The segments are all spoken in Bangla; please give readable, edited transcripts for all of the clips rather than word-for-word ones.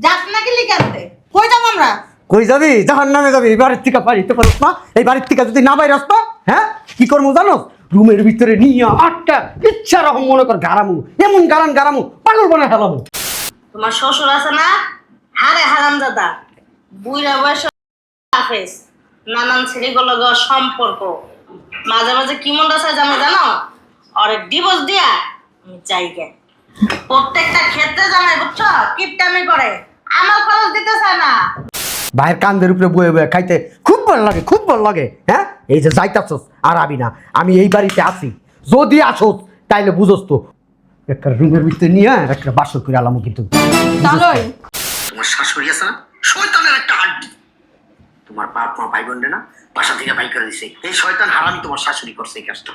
যাস নাকি লিখাতে কই যাব আমরা? কই যাবি? জাহান্নামে যাবি। এই বাড়ির থেকে বাড়িতে পারছ না? এই বাড়ির থেকে যদি না বাইরে আসতো, হ্যাঁ কি করবো জানো? রুমের ভিতরে নিয়ে আটটা ইচ্ছা রকম মনে কর গারামু, এমন গারামু পাগল বানায় ফেলামু। তোমার শ্বশুর আছে না, হারে হারামজাদা, বুইরা বয়স হাফেজ, নানান ছেলেগুলো সম্পর্ক, মাঝে মাঝে কি মনটা চাই জানো? আরে ডিভোর্স দিয়া আমি চাইগে প্রত্যেকটা ক্ষেত্রে জানাই, বুঝছো? কিপটামি করে, আমার খরচ দিতে চায় না। ভাইয়ের কান্দের উপরে বয়ে বয়ে খাইতে খুব ভালো লাগে, হ্যাঁ? এই যে যাইতাছস আর আবি না, আমি এই বাড়িতে আছি, যদি আসোস তাইলে বুঝোস তো একটা রুমের ভিতরে নিয়ে একটা বাসর করে আলামু। কিন্তু তাহলে তোমার শাশুড়ি আছে না, শয়তানের একটা হাড্ডি। তোমার বাপ মা ভাই বোন না বাসা থেকে বাই করে দিছে, এই শয়তান হারামি তোমার শাশুড়ি করছে এই কাজটা।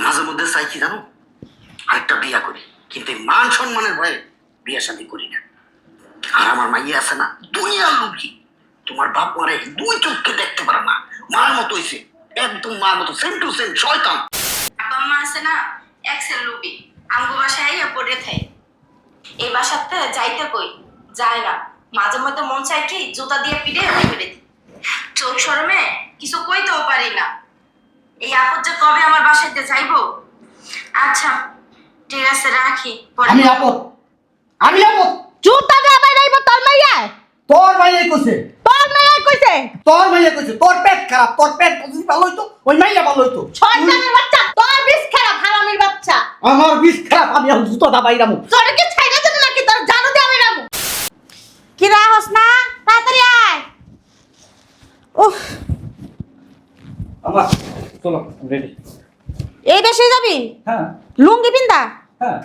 মাঝে মধ্যে চাই কি জানো, আরেকটা বিয়া করি, কিন্তু এই মান সম্মানের ভয়ে বিয়া শাদী করি না। আর আমার মাইয়া আছে না, দুনিয়ার লোকই, তোমার বাপ মারে দুই চোখকে দেখতে পারে না, মার মতো হইছে, একদম মার মতো, সেম টু সেম শয়তান। বাবা মা আছে না, এক্সেল লুবি, আমগো বাসায় আইয়া পড়ে থাই। এই বাসাতে যাইতে কই যায় না, মাঝে মধ্যে মন চায় কি জুতা দিয়ে পিটে বের করে দিই। চোখ শরমে কিছু কইতেও পারি না। এই আপদ যে কবে আমার বাসাতে যাইবো। আচ্ছা ঠিক আছে, রাখি। আমি আপদ জুতা দিয়ে বাইরাইবো তোর মাইয়া? তোর মাইয়া কইছে, তোর মাইয়া কইছে? তোর পেট খারাপ, তোর পেট যদি ভালো হইতো ওই মাইয়া ভালো হইতো। শয়তানের বাচ্চা, তোর বিষ খারাপ, হারামির বাচ্চা। আমার বিষ খারাপ, আমি এখন জুতো দা বাইরামু। তোর কি ছাইরা দেব নাকি তোর জানো দিয়ে আমি রামু? কি রাহস না, তাড়াতাড়ি আয়। উফ, আমার চলো রেডি। এই বেশে যাবি? হ্যাঁ লুঙ্গি পিন্দা? হ্যাঁ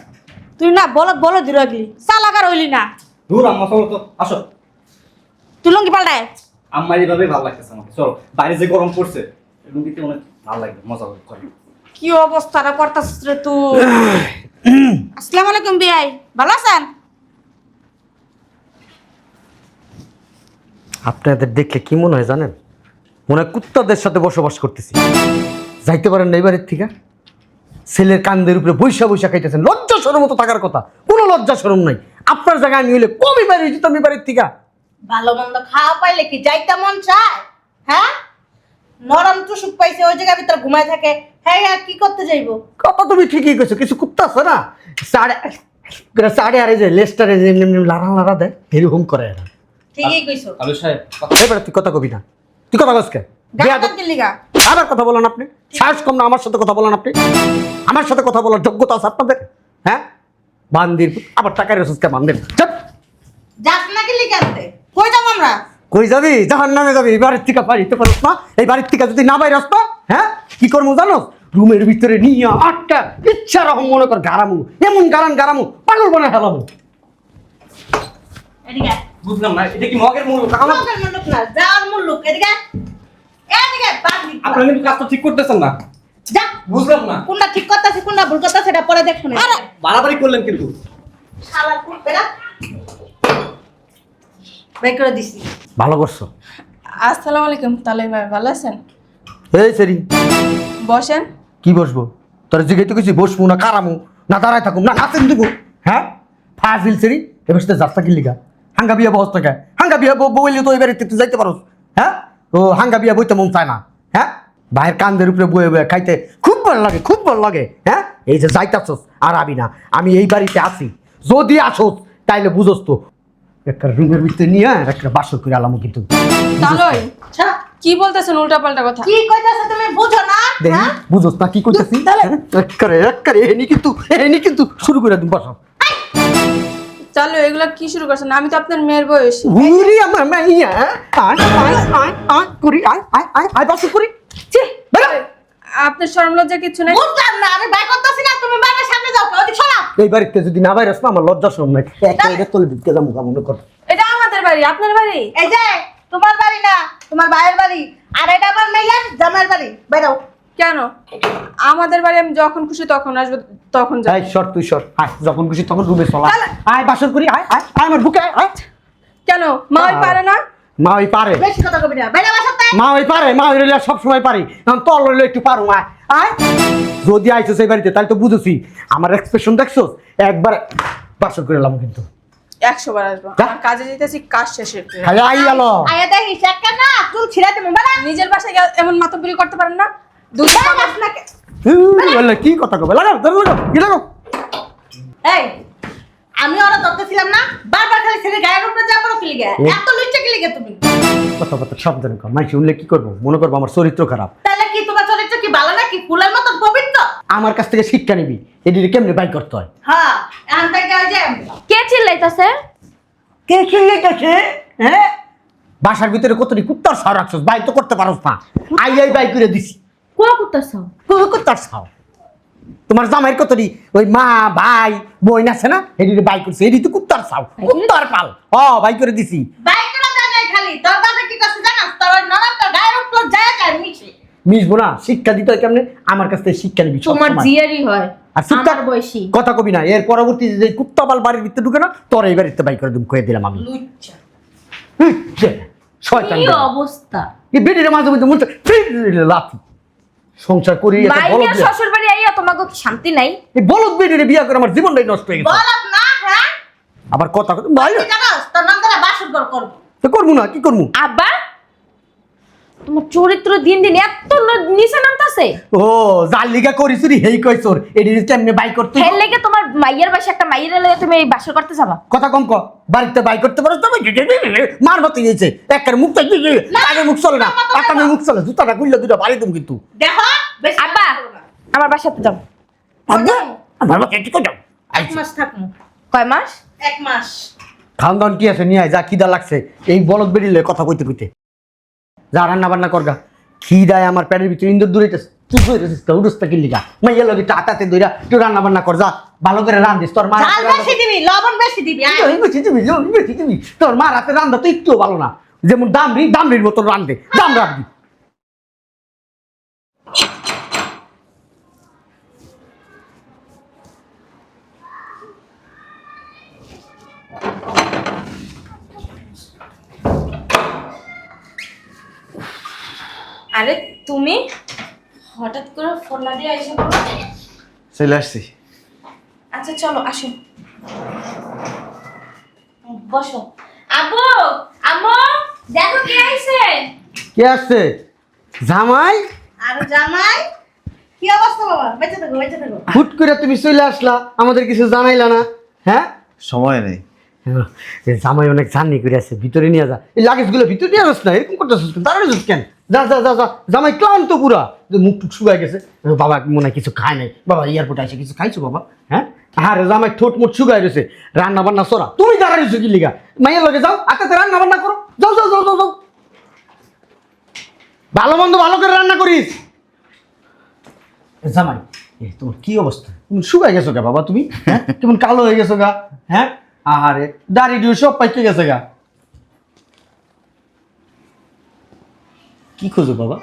তুই না বলো দিরবি, চালাকার হইলি না। দূর আম্মা, চলো তো, আসো। তুই লুঙ্গি পাল্টায়। আম্মার এইভাবে ভালো লাগতেছে আমাকে, চলো। বাইরে যে গরম পড়ছে, লুঙ্গিতে অনেক ভালো লাগবে, মজা করে। কি অবস্থাটা করতাছিস রে তুই? আসসালামু আলাইকুম বিয়াই, ভালো আছেন? আপনাদের দেখলে কি মনে হয় জানেন? মনে হয় কুত্তাদের সাথে বসবাস করতেছি। যাইতে পারেন না এই বাড়ির থেকে? ছেলের কান্দের উপরে বৈশা খাইতেছেন, লজ্জা শরম মতো থাকার কথা, কোনো লজ্জা শরম নাই। আপনার জায়গায় আমি হইলে কবি বাড়ি যেতাম এই বাড়ির থেকে। ভালো মন্দ খাওয়া পাইলে কি যাইতে মন চায়? হ্যাঁ, নরম টুসুক পাইছে ওই জায়গার ভিতর ঘুমায় থাকে, হ্যাঁ আর কি করতে যাইবো? কথা তুমি ঠিকই কইছো, কিছু কুত্তা আছে না সাড়ে আরে যে লেস্টারে যে লাড়া দেয়, এরকম করে এরা। ঠিকই কইছো। আলু সাহেব, এবারে তুই কথা কবি না, তুই কথা কসকে গাতার কি লিগা? আবার কথা বলেন আপনি, সাহস কম না আমার সাথে কথা বলেন আপনি? আমার সাথে কথা বলার যোগ্যতা আছে আপনাদের? হ্যাঁ, বান্দির আবার টাকার রেসুসকে বান্দির। যাস নাকি লিগাতে কই যাব আমরা? কই যাবি? জাহান্নামে যাবি। এই বাড়ির থেকে বাড়িতে পারছ না? এই বাড়ির থেকে যদি না বাইরে আসতো, হ্যাঁ কি করবো জানো? রুমের ভিতরে নিয়ে আটটা ইচ্ছা রকম মনে কর গারামু, এমন গারামু পাগল বানায় ফেলামু। এদিকে বুঝলাম না, এটা কি মগের মূল? আমাদের মুলুক না, যার মুলুক। এদিকে এদিকে বাগনি। আপনারা কিন্তু কাজটা ঠিক করতেছেন না। যা, বুঝলাম না, কোনটা ঠিক করতেছি কোনটা ভুল করতেছি সেটা পরে দেখ শুনে। আরে বাড়াবাড়ি করলেন কিন্তু। শালা কুত্তা না, বের করে দিছি। ভালো করছো। আসসালামু আলাইকুম তালই ভাই, ভালো আছেন? এই সেরি বসেন। কি বসবো? তোর জিগাইতে কিছু বসবো না কারামু না দাঁড়ায় থাকুম না নাচেন দিব? হ্যাঁ ফাজিল সেরি, এবার সাথে যাস্তা কি লিগা? হাঙ্গা বিয়া বস টাকা, হাঙ্গা বিয়া বইলে তো এবারে তুই যাইতে পারোস। হ্যাঁ, ও হাঙ্গা বিয়া বইতে মন চায় না। হ্যাঁ, ভাইয়ের কান্দের উপরে বয়ে বয়ে খাইতে খুব ভালো লাগে। হ্যাঁ, এই যে যাইতাছস আর আবি না, আমি এই বাড়িতে আছি, যদি আসোস তাইলে বুঝোস তো একটা রুমের ভিতরে নিয়ে একটা বাসর করে আলামু। কিন্তু তালই আচ্ছা কি বলতেছেন উল্টাপাল্টা কথা? কি কইতাছ তুমি বুঝো না? দেখি হ্যাঁ, বুঝোস না কি কইতাছি? একবারে এনি কিন্তু শুরু করে দিন বসো। তালই এগুলা কি শুরু করছেন? আমি তো আপনার মেয়ের বয়স। উরি আমার মাইয়া, আয় করি, আয় বাসর করি। ছি, বেরো। আপনার শরম লজ্জা কিছু নাই? বুঝলাম না, আমি বাই করতেছি না, তুমি বাইরের সামনে যাও, ওদিকে সরা। এই বাড়িতে যদি না বাইরে আসবো আমার লজ্জা শরম নাই, একটা তলে ঢুকে যাবো মনে কর। এটা আমাদের বাড়ি, আপনার বাড়ি? এই যে তোমার বাড়ি না, তোমার ভাইয়ের বাড়ি, আর এটা আমার মেয়ের জামাইয়ের বাড়ি। বেরো। কেন? আমাদের বাড়ি আমি যখন খুশি তখন আসবো, তখন যাই। আয় সর, তুই সর, আয় যখন খুশি তখন রুমে চলা, আয় বাসর করি, আয় আমার বুকে আয়। কেন মা ওই পারে না? মা ওই পারে, বেশি কথা কবি না, বেরো বাসাতে। মা ওই পারে, মা ওই রইলে সব সময় পারি, এখন তল রইলে একটু পারো। আয় যদি আইছো সেই বাড়িতে তাহলে তো বুঝেছি, আমার এক্সপ্রেশন দেখছো, একবার বাসর করে এলাম। কিন্তু 100 বার আসবো। যা। আমার কাজে যেতেছি, কাজ শেষে। খালি আই গেল আয়া দেখিস একটা না চুল ছিঁড়া দেবো বাড়া। নিজের বাসায় গিয়ে এমন মাতব্বরি করতে পারেন না? দুদিন পর বাস না কে- বললে কি কথা কবে লাগাও ধরে লাগাও কি লাগাও এই আমি ওরা ধরতেছিলাম না, বারবার খালি ছেলে গায়ের উপরে যাবো কি লিগে? এত লুচ্চা কি লিগে তুমি? কথা কথা সাবধানে কর মাই শুনলে কি করবো মনে করবো আমার চরিত্র খারাপ তাহলে কি তোমার চরিত্র কি ভালো নাকি ফুলের মতো পবিত্র? আমার কাছ থেকে শিক্ষা নিবি এদিকে কেমনে বাই করতে হয় হ্যাঁ এখন থেকে ওই যে কে চিল্লাইতাছে? কে খেলে গেছে হ্যাঁ বাসার ভিতরে কতটি কুত্তার ছাও রাখছস বাই তো করতে পারোস না আই বাই করে দিছি কোয়া করতেছো? কুত্তার ছাও তোমার জামাইয়ের কতটি ওই মা ভাই বোন আছে না এদিকে বাই করছে এদিকে তো কুত্তার ছাও কুত্তার পাল বাই করে দিছি বাইক করে দেয় নাই খালি তোর বাবা কি করছে জানাস? তোর ওই ননদ তোর গায়ের উপর যায় যায় মিশে। মিশবো না শিক্ষা দিতে হয় কেমনে আমার কাছ থেকে শিক্ষা নিবি তোমার সবসময়। জিয়ারই হয়, আর শিক্ষা আমার বয়সী। কথা কবি না এর পরবর্তী যে কুত্তা বাল বাড়ির ভিতরে ঢুকে না তোর এই বাড়িতে বাই করে কয়ে দিলাম আমি লুচ্চা শয়তান কি বেটা। অবস্থা! এই বেটির মাঝে মধ্যে মন লাথি সংসার করি একটা বলদ মাইয়া বিয়া। শ্বশুর বাড়ি আইয়া তোমাকে কি শান্তি নাই? এই বলদ বেটির বিয়া করে আমার জীবনটাই নষ্ট হয়ে গেছে বলত না হ্যাঁ? আবার কথা কথা ভাই তুই জানাস তোর নন্দরা বাসর ঘর করবো। তো করবো না কি করবো আব্বা, তোমার চরিত্র দিন দিন এত নিচে নামতাছে। ও যার লিগা করিস রে হেই কইছর এডি কেমনে বাই করতে হেল লেগে তোমার মাইয়ার বাসা একটা মাইয়ের লেগে তুমি এই বাসর করতে যাবা? কথা কম ক বাড়িতে বাই করতে পারো তবে মার মতো গেছে একবার মুখ চাই আগে মুখ চলে না একটা মুখ চলে জুতাটা খুললে দুটো বাড়ি তুমি কিন্তু দেখো বেশি আব্বা, আমার বাসাতে যাও। আব্বা আমার বাচ্চা কি করো এক মাস থাকবো। কয় মাস? 1 মাস। খাওয়ান কি আছে নিয়ে আয় যা খিদা লাগছে এই বলদ বেরিলে কথা কইতে কইতে যা রান্না বান্না করগা খিদায় আমার পেটের ভিতরে ইন্দুর দূরাইতেছে তুই কইতেছিস তো উড়স্তা কি লিগা মাইয়া লগে টাটাতে দইরা তুই রান্না বান্না কর যা ভালো করে রান্ধিস তোর মা ঝাল বেশি দিবি, লবণ বেশি দিবি। আয়। তোর মা রাতে রান্না তো একটু ভালো না যেমন দামরির মতো রান্ধে দাম রাখবি আরে তুমি হঠাৎ করে ফোন না দিয়ে এসে বলো? চলে আসছি। আচ্ছা চলো আসো, বসো। আব্বু, আম্মু, দেখো কে আইছে। কে আসছে জামাই আর জামাই কি অবস্থা বাবা? বেঁচে থাকো বেঁচে থাকো। হুট করে তুমি চলে আসলা আমাদের কিছু জানাইলা না হ্যাঁ সময় নেই। জামাই অনেক জার্নি করে আছে ভিতরে নিয়ে যা এই লাগেজ গুলো ভিতরে নিয়ে যাস না এরকম করতেছিস কেন দাঁড়াইছিস কেন যা যা যা যা জামাই ক্লান্ত পুরা যে মুখ টুক শুকায় গেছে বাবা মনে হয় কিছু খায় নাই বাবা এয়ারপোর্টে এসে কিছু খাইছো বাবা হ্যাঁ আরে জামাই ঠোঁট মুট শুকায় গেছে রান্না বান্না সরা তুমি দাঁড়াইছো কি লিগা মাইয়ের লগে যাও আতাতে রান্না বান্না করো যাও যাও যাও যাও যাও ভালো মন্দ ভালো করে রান্না করিস জামাই তোমার কি অবস্থা তুমি শুকায় গেছো গা বাবা তুমি হ্যাঁ কেমন কালো হয়ে গেছো গা হ্যাঁ আরে দাড়ি ডিউ সব পাইকে গেছে গা কি খোঁজো বাবা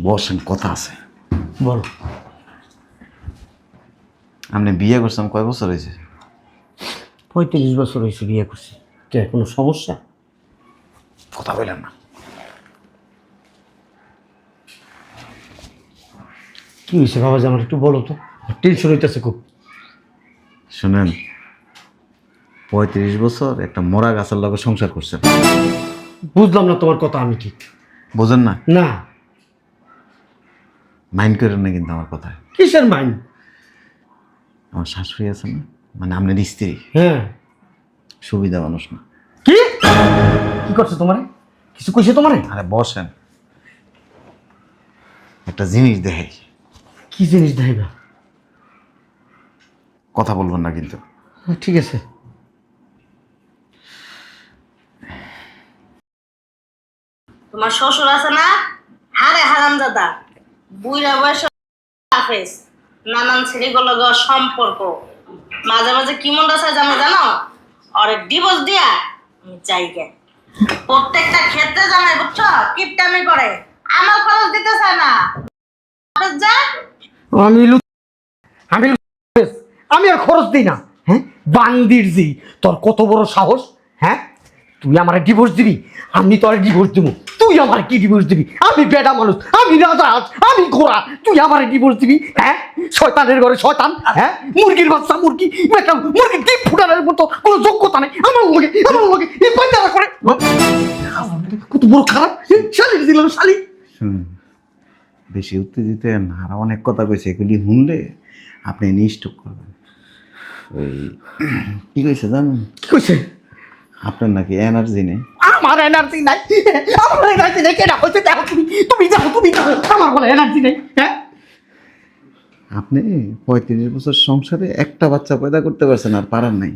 বসেন কথা আছে। বলো আপনি বিয়ে করছেন কয় বছর হয়েছে? 35 বছর হয়েছে বিয়ে করছি কে কোনো সমস্যা কথা বলেন না। কি হয়েছে বাবা যে আমার একটু বলো তো টেনশন হইতেছে খুব শুনেন, 35 বছর একটা মরা গাছের লগে সংসার করছেন। বুঝলাম না তোমার কথা আমি ঠিক বোঝেন না? না মাইন্ড করেন না কিন্তু আমার কথায়। কিসের মাইন আমার শাশুড়ি আছে না, মানে আপনার স্ত্রী, হ্যাঁ সুবিধা মানুষ না। কি কি করছে তোমারে কিছু কইছে তোমারে আরে বসেন, একটা জিনিস দেখাই। কি জিনিস দেখাইবা কথা বলবেন না কিন্তু। ঠিক আছে তোমার শ্বশুর আছে না, হারে হারামজাদা, বুইরা বয়স হাফেজ, নানান ছেলেগুলো সম্পর্ক, মাঝে মাঝে কি মন আছে জানো জানো, ওরে ডিভোর্স দিয়া আমি জায়গা প্রত্যেকটা ক্ষেত্রে জানাই বুঝছো কিপটামি করে, আমার খরচ দিতে চায় না। যা আমি আমি আমি আর খরচ দিই না হ্যাঁ বান্দির জি তোর কত বড় সাহস হ্যাঁ তুই আমার ডিভোর্স দিবি? আমি তোর ডিভোর্স দিব? তুই আমার কি ডিভোর্স দিবি? আমি বেটা মানুষ, আমি রাজা, আমি ঘোড়া, তুই আমার ডিভোর্স দিবি? হ্যাঁ, শয়তানের ঘরে শয়তান, হ্যাঁ, মুরগির বাচ্চা মুরগি, একটা মুরগির ডিম ফুটানোর মতো কোনো যোগ্যতা নেই আমার লগে এই পাঞ্জারা করে। কত বড় খারাপ শালি দিলাম, শালি। শুনুন, বেশি উত্তেজিত হন না। আর অনেক কথা কইছে, এগুলি শুনলে আপনি নিষ্ঠুপ করবেন। ওই কি কইছে জানেন? কি কইছে? আপনার নাকি এনার্জি নেই। আমার এনার্জি নাই, আমার এনার্জি নেই। কেন হচ্ছে? দেখো তুমি যাও, তুমি যাও, আমার বলে এনার্জি নেই। হ্যাঁ, আপনি 35 বছর সংসারে একটা বাচ্চা পয়দা করতে পারছেন, আর পারেন নাই।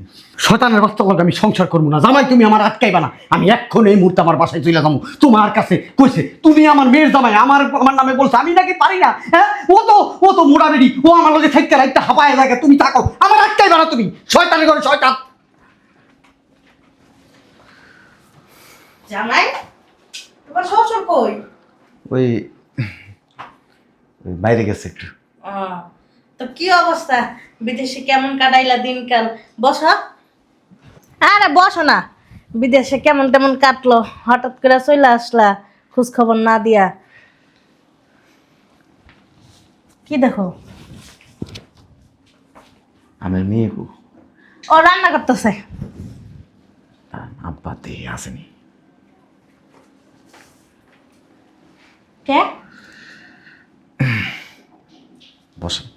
শয়তানের বাচ্চা লগে আমি সংসার করবো না। জামাই তুমি আমার আটকাইবা না। আমি এখন এই মুহূর্তে আমার বাসায় চলে যাবো। তোমার কাছে কইছে তুমি আমার মেয়ের জামাই, আমার নামে বলছে, আমি নাকি পারি না? হ্যাঁ, ও তো মোড়া বেরি, ও আমার লগে থাকতে একটা হাঁপায় জায়গা, তুমি থাকো, আমার আটকাইবা না তুমি। শয়তানের ঘরে শয়তান। জামাই, তোমার শ্বশুর কই? ওই ওই বাইরে গেছে একটু। তো কি অবস্থা, বিদেশে কেমন কাটাইলা দিনকাল? বসো। আরে বসো না। বিদেশে কেমন তেমন কাটলো, হঠাৎ করে চলে আসলা খোঁজ খবর না দিয়া। কি দেখো? আমার মেয়ে কো? ও রান্না করতেছে। আব্বা দিয়ে আসেনি। কে? বসেন,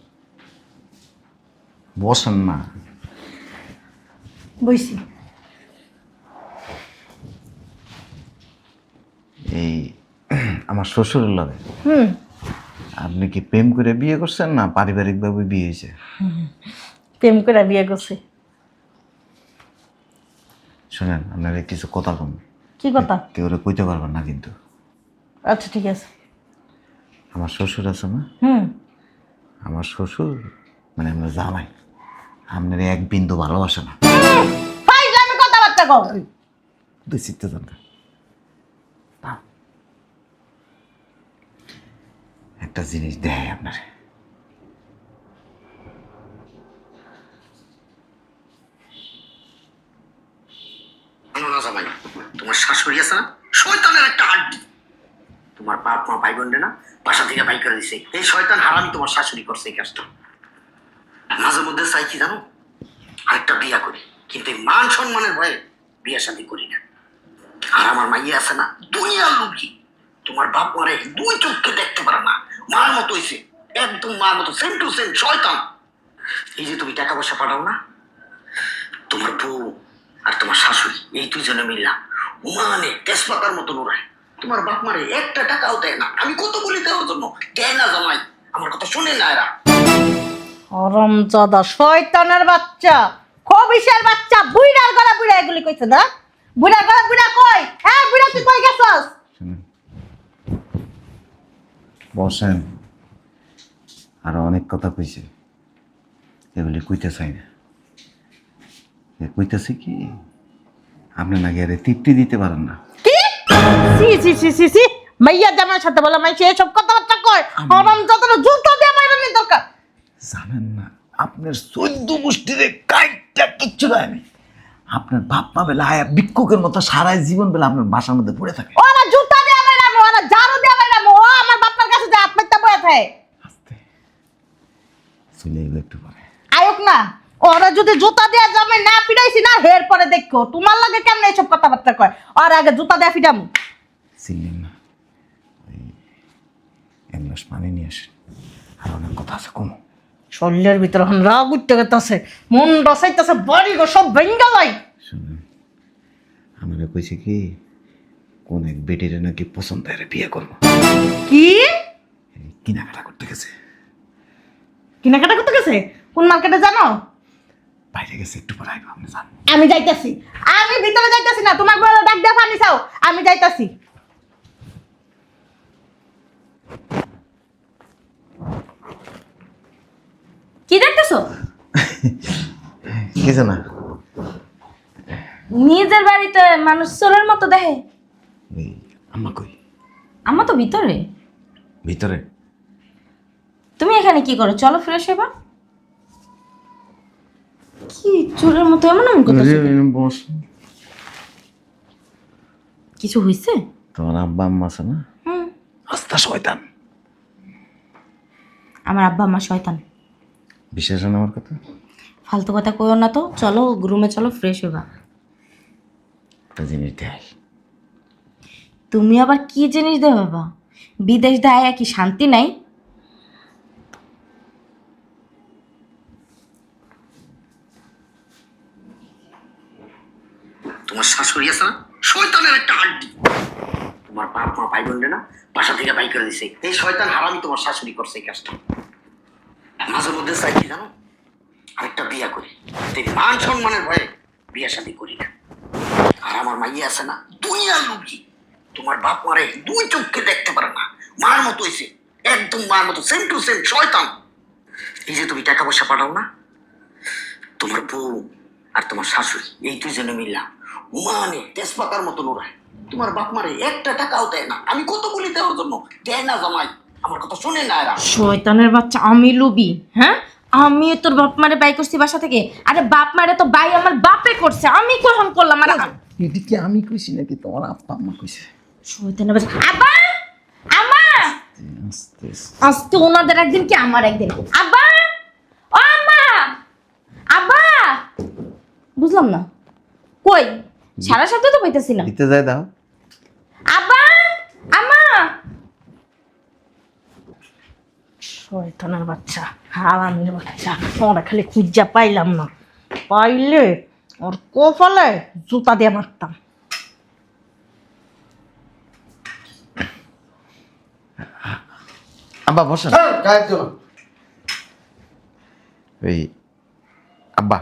বসেন না। বইছি। এই আমার শ্বশুরের লাগে হুম, আপনি কি প্রেম করে বিয়ে করছেন না পারিবারিকভাবে বিয়ে হয়েছে? প্রেম করে বিয়ে করছি। শোনেন, আপনারা কিছু কথা কম। কি কথা? কেউ কইতে পারবেন না কিন্তু। আচ্ছা ঠিক আছে। আমার শ্বশুর আছে না, হুম, আমার শ্বশুর মানে আমরা জামাই আপনার এক বিন্দু ভালোবাসে না। ফাইজলামি কথাবার্তা কও। তুই শিখতে চান না? একটা জিনিস দেয় আপনার, না জামাই, তোমার শাশুড়ি আছে না, শয়তানের একটা হাড্ডি। তোমার বাপ মা ভাই বোন না বাসা থেকে বাই করে দিছে। এই শয়তান হারামি তোমার শাশুড়ি করছে এই কাজটা। মাঝে মধ্যে চাই কি জানো, আরেকটা বিয়া করি, কিন্তু এই মান সম্মানের ভয়ে বিয়া শাদী করি না। আর আমার মাইয়া আছে না, দুনিয়ার লোকই। তোমার বাপ মারে দুই চোখকে দেখতে পারে না, মার মতো হইছে, একদম মার মতো, সেম টু সেম শয়তান। এই যে তুমি টাকা পয়সা পাঠাও না, তোমার বউ আর তোমার শাশুড়ি এই দুজনে মিললাম মানে তেজপাতার মতো নোড়ায়। তোমার বাপ মারে একটা টাকাও দেয় না। আমি কত বলি দেওয়ার জন্য, দেয় না জামাই। আমার কথা শুনে না এরা। হরমজাদা শয়তানের বাচ্চা, খবিশের বাচ্চা, বুইড়ার গলা বুইড়া এগুলি কইছে না? বুইড়ার গলা বুইড়া কই? হ্যাঁ, বুইড়া তুই কই গেছস? শুনেন, বসেন। আরো অনেক কথা কইছে, এগুলি কইতে চাই না। কইতেছে কি, আপনি নাকি আরে তৃপ্তি দিতে পারেন না। কি? সি সি সি সি সি, মাইয়া জামাইয়ের সাথে বলে মাইছে এসব কথাবার্তা কয়? হরমজাদার জুতো দিয়ে মাইরানি দরকার। জানেন না, আপনার 14 গোষ্ঠীরে কাইটটা কিচ্ছু দেয়নি। আপনার বাপ মা বেলা আয়া ভিক্ষুকের মতো সারা জীবন বেলা আপনার বাসার মধ্যে পড়ে থাকে। ওরা জুতা দিয়ে মাইরামু, ওরা ঝাড়ু দিয়ে মাইরামু। ও আমার বাপমার কাছে যায় আত্মহত্যা বয়ে থাকে। আস্তে চলে এলো একটু পরে। আয়ুক না, ওরা যদি জুতা দিয়ে জামাই না পিটাইছি না, হের পরে দেখো তোমার লাগে কেমনে এসব কথাবার্তা কয়। আর আগে জুতা দিয়ে পিটামু। চিনলেন না? ওই এক গ্লাস পানি নিয়ে আসেন, আর অনেক কথা আছে কম। শরীরের ভিতরে এখন রাগ উঠতে গেছে, মন রসাইতেছে, বাড়ি গো সব ভেঙ্গা যায়। শুনুন, আমাকে কইছে কি, কোন এক বেটিরে নাকি পছন্দ হয় বিয়ে করবো। কি এই কেনাকাটা করতে গেছে, কেনাকাটা করতে গেছে? কোন মার্কেটে জানো? বাইরে গেছে, একটু পরে আইবো, আপনি জান। আমি যাইতাছি, আমি ভিতরে যাইতাছি না, তোমার বড় ডাক দিয়ে পানি চাও, আমি যাইতাছি। কি দেখতেছো? কিছু না। নিজের বাড়িতে মানুষ চোরের মতো দেখে। ওই আম্মা কই? আমার তো ভিতরে। ভিতরে? তুমি এখানে কি করো? চলো ফ্রেশ হবা। কি চোরের মতো এমন এমন করতেছো? বস। কিছু হয়েছে? তোমার আব্বা আম্মা আছে না? হুম। আস্তা শয়তান। আমার আব্বা আম্মা শয়তান। বিশ্বাস হয় না আমার কথা? ফালতু কথা কইও না তো, চলো রুমে চলো, ফ্রেশ হইবা। একটা জিনিস দেয়। তুমি আবার কি জিনিস দেবে বাবা? বিদেশ দেয় কি শান্তি নাই? তোমার শাশুড়ি আছে না, শয়তানের একটা হাড্ডি। তোমার বাপ মা ভাই বোন না বাসা থেকে বাই করে দিছে। এই শয়তান হারামি তোমার শাশুড়ি করছে এই কাজটা। মাঝে মধ্যে চাই কি জানো, আরেকটা বিয়া করি, তিনি মান সম্মানের ভয়ে বিয়া শাদী করি না। আর আমার মাইয়া আছে না, দুনিয়ার লুকি। তোমার বাপ মারে দুই চোখকে দেখতে পারে না, মার মতো হয়েছে, একদম মার মতো, সেম টু সেম শয়তান। এই যে তুমি টাকা পয়সা পাঠাও না, তোমার বউ আর তোমার শাশুড়ি এই দুইজনে মিললাম মানে তেজপাতার মতো নোড়ায়। তোমার বাপ মারে একটা টাকাও দেয় না। আমি কত বলি দেওয়ার জন্য, দেয় না জামাই। আমার কথা শুনে না এরা। শয়তানের বাচ্চা, আমি লুবি? হ্যাঁ, আমি তোর বাপ মারে বাই করছি বাসা থেকে? আরে বাপ মারে তো বাই আমার বাপে করছে, আমি কখন করলাম? আর এটা কি আমি কইছি নাকি তোমার আব্বা আম্মা কইছে? শয়তানের বাচ্চা। আব্বা, আম্মা, আস্তে আজকে ওনাদের একদিন কি আমার একদিন। আব্বা, ও আম্মা, আব্বা, বুঝলাম না কই, সারা শব্দ তো পাইতেছি না। দিতে যায় দাও। আব্বা, আম্মা, শয়তানের বাচ্চা, হারামির বাচ্চা, ওরা খালি খুঁজা পাইলাম না, পাইলে ওর কপালে জুতা দিয়ে মারতাম। আব্বা বসেন। এই আব্বা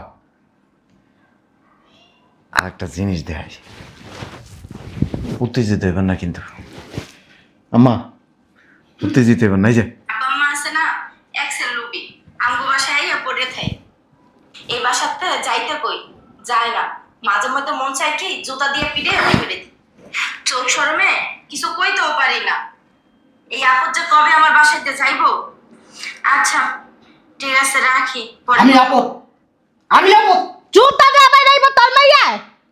আর একটা জিনিস দেয়, উত্তেজিত হইবেন না কিন্তু। আম্মা উত্তেজিত হইবেন না। এই যে আব্বা আম্মা আছে না, এক্সেল লুবি আমগো বাসায় আইয়া পড়ে থাই। এই বাসাতে যাইতে কই যায় না, মাঝে মধ্যে মন চায় কি জুতা দিয়ে পিটে বের করে দিই। চোখ শরমে কিছু কইতেও পারি না। এই আপদ যে কবে আমার বাসাতে যাইবো। আচ্ছা ঠিক আছে, রাখি। পরে আমি আপদ, আমি আপদ। জুতা দিয়ে বাইরাইবো তোর মাইয়া?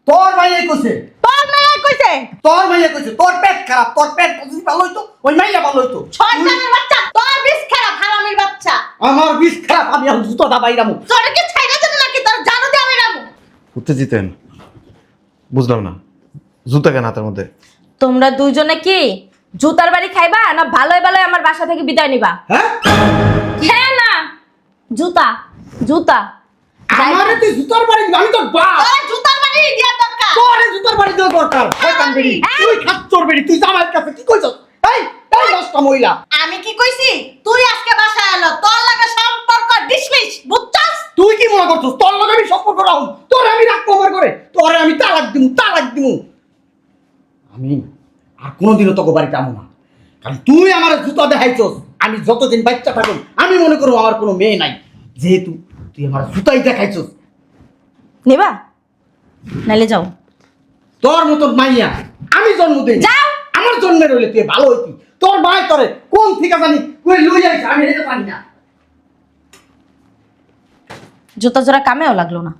তোর মাইয়া কইছে, তোর মাইয়া কইছে? তোর মাইয়া কইছে। তোর পেট খারাপ, তোর পেট যদি ভালো হইতো ওই মাইয়া ভালো হইতো। শয়তানের বাচ্চা, তোর বিষ খারাপ, হারামির বাচ্চা। আমার বিষ খারাপ, আমি এখন জুতো দা বাইরামু। তোর কি ছাইরা দেন নাকি তোর জানো দিয়ে আমি রামু? উত্তেজিত হইন, বুঝলাম না জুতা কেন হাতের মধ্যে? তোমরা দুইজনে কি জুতার বাড়ি খাইবা না ভালোই ভালোই আমার বাসা থেকে বিদায় নিবা? হ্যাঁ, হ্যাঁ না, জুতা জুতা। আমারে তুই জুতার বাড়ি দিবি? আমি তোর বাপ। তোর জুতার বাড়ি দিয়া দরকার। তোরে জুতার বাড়ি দেওয়া দরকার। শয়তান বেরি, তুই খাচ্চর বেরি, তুই জামাইয়ের কাছে কি কইছস? এই এই নষ্ট মহিলা। আমি কি কইছি তুই আজকে বাসায় এলো, তোর লাগে সম্পর্ক ডিসমিস, বুঝছস? তুই কি মনে করছস তোর লগে আমি সম্পর্ক রাখুম? তোরে আমি রাখবো আমার করে? তোরে আমি তালাক দিমু, তালাক দিমু। আমি আর কোনোদিনও তোকে বাড়িতে আমু না, কারণ তুই আমার জুতা দেখাইছস। আমি যতদিন বাচ্চা থাকুন আমি মনে করবো আমার কোনো মেয়ে নাই, যেহেতু তুই আমার জুতাই দেখাইছস। নিবা নালে যাও। তোর মতন মাইয়া আমি জন্ম দিই। যাও। আমার জন্মের হইলে তুই ভালো হইতি। তোর ভাই তোরে কোন থেকে জানি কই লই যাইছ আমি এটা জানি না। জুতা জোড়া কামেও লাগলো না,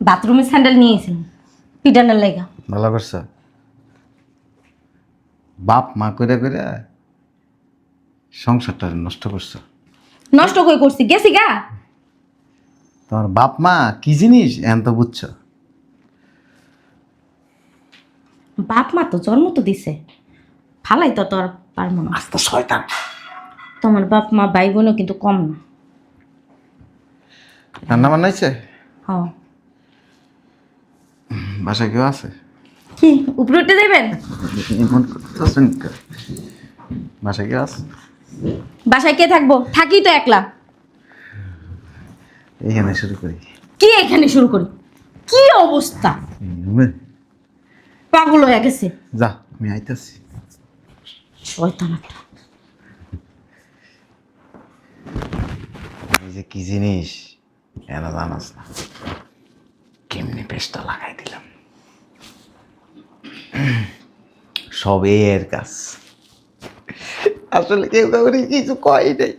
বাথরুমে স্যান্ডেল নিয়েছিলাম পিটানের লেগা। ভালো করছ, বাপ মা কইরা কইরা সংসারটা নষ্ট করছ। নষ্ট করে করছি, গেছি গা। তোমার বাপ মা কি জিনিস এখন তো বুঝছো। বাপ মা তো জন্ম তো দিছে, ফালাই তো তোর পারবো না। আস্তে শয়তান। তোমার বাপ মা ভাই বোনও কিন্তু কম না। রান্না বান্নাইছে? হ, বাসায় কেউ আছে? কি উপরে উঠে দেবেন? এমন করতেছেন কেন? বাসায় কেউ আছে? বাসায় কে থাকবো? থাকি তো একলা। এইখানে শুরু করি। কি এখানে শুরু করি? কি অবস্থা, পাগল হয়ে গেছে। যা আমি আইতাছি। শয়তান একটা। এই যে কি জিনিস এরা জানাস না, কেমনি পেস্টটা লাগাই দিলাম। সব এর কাজ, আসলে কেউ কাউরে কিছু কয় নাই,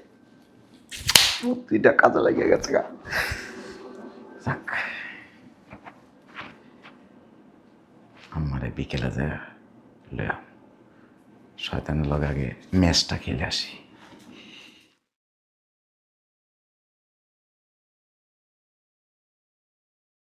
বুদ্ধিটা কাজে লেগে গেছে গা। যাক, বিকেলে যায় লয়া শয়তানের লগে আগে ম্যাচটা খেলে আসি।